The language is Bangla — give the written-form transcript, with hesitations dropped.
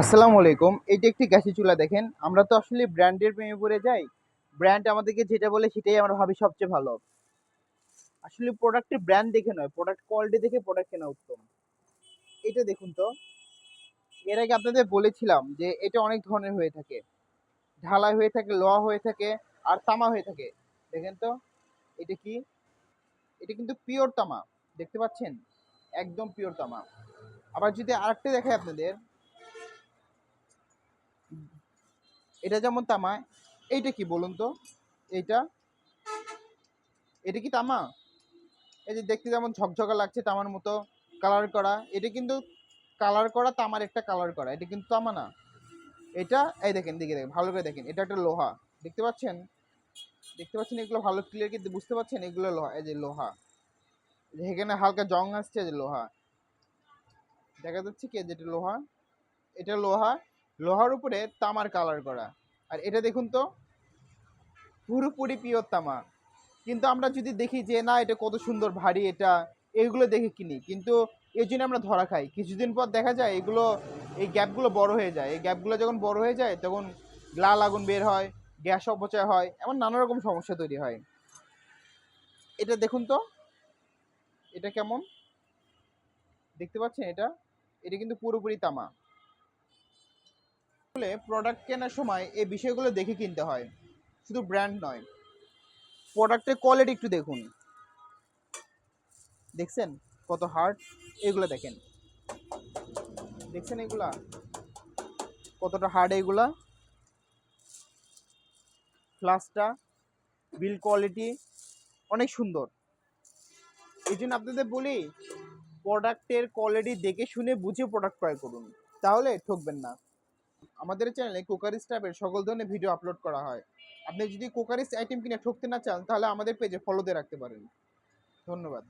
আসসালামু আলাইকুম। এইটা একটি গ্যাসের চুলা দেখেন। আমরা তো আসলে ব্র্যান্ডের প্রেমে পড়ে যাই। ব্র্যান্ড আমাদেরকে যেটা বলে সেটাই আমরা ভাবি সবচেয়ে ভালো। আসলে প্রোডাক্টের ব্র্যান্ড দেখে নয়, প্রোডাক্ট কোয়ালিটি দেখে প্রোডাক্ট কেনা উত্তম। এটা দেখুন তো, এর আগে আপনাদের বলেছিলাম যে এটা অনেক ধরনের হয়ে থাকে। ঢালাই হয়ে থাকে, লোহা হয়ে থাকে, আর তামা হয়ে থাকে। দেখেন তো, এটা কি? এটা কিন্তু পিওর তামা। দেখতে পাচ্ছেন? একদম পিওর তামা। আবার যদি আরেকটা দেখাই আপনাদের, এটা যেমন তামা, এইটা কি বলুন তো? এইটা এটা কি তামা? এই যে দেখতে যেমন ঝকঝকা লাগছে তামার মতো কালার করা, এটা কিন্তু কালার করা তামার একটা কালার করা, এটা কিন্তু তামা না। এটা এই দেখেন, দিকে দেখেন, ভালো করে দেখেন, এটা একটা লোহা। দেখতে পাচ্ছেন? দেখতে পাচ্ছেন এগুলো ভালো ক্লিয়ার কিন্তু বুঝতে পারছেন এগুলো লোহা। এই যে লোহা, এখানে হালকা জং আসছে, যে লোহা দেখা যাচ্ছে কি, যেটা লোহা, এটা লোহা। লোহার উপরে তামার কালার করা। আর এটা দেখুন তো, পুরোপুরি পিওর তামা। কিন্তু আমরা যদি দেখি যে না এটা কত সুন্দর ভারী, এটা এইগুলো দেখে কিনি, কিন্তু এই জন্য আমরা ধরা খাই। কিছুদিন পর দেখা যায় এগুলো, এই গ্যাপগুলো বড় হয়ে যায়। এই গ্যাপগুলো যখন বড় হয়ে যায় তখন লাল আগুন বের হয়, গ্যাস অপচয় হয়, এমন নানা রকম সমস্যা তৈরি হয়। এটা দেখুন তো, এটা কেমন দেখতে পাচ্ছেন? এটা এটা কিন্তু পুরোপুরি তামা। আসলে প্রোডাক্ট কেনার সময় এই বিষয়গুলো দেখে কিনতে হয়, শুধু ব্র্যান্ড নয়। প্রোডাক্টের কোয়ালিটি একটু দেখুন, দেখছেন কত হার্ড? এগুলো দেখেন, দেখছেন এগুলা কতটা হার্ড? এগুলা গ্লাসটা, বিল কোয়ালিটি অনেক সুন্দর। এই জন্য আপনাদের বলি, প্রোডাক্টের কোয়ালিটি দেখে শুনে বুঝে প্রোডাক্ট ক্রয় করুন, তাহলে ঠকবেন না। আমাদের চ্যানেলে কুকারিজ টাইপের সকল ধরনের ভিডিও আপলোড করা হয়। আপনি যদি কুকারিজ আইটেম কিনে ঠকতে না চান, তাহলে আমাদের পেজে ফলো দিয়ে রাখতে পারেন। ধন্যবাদ।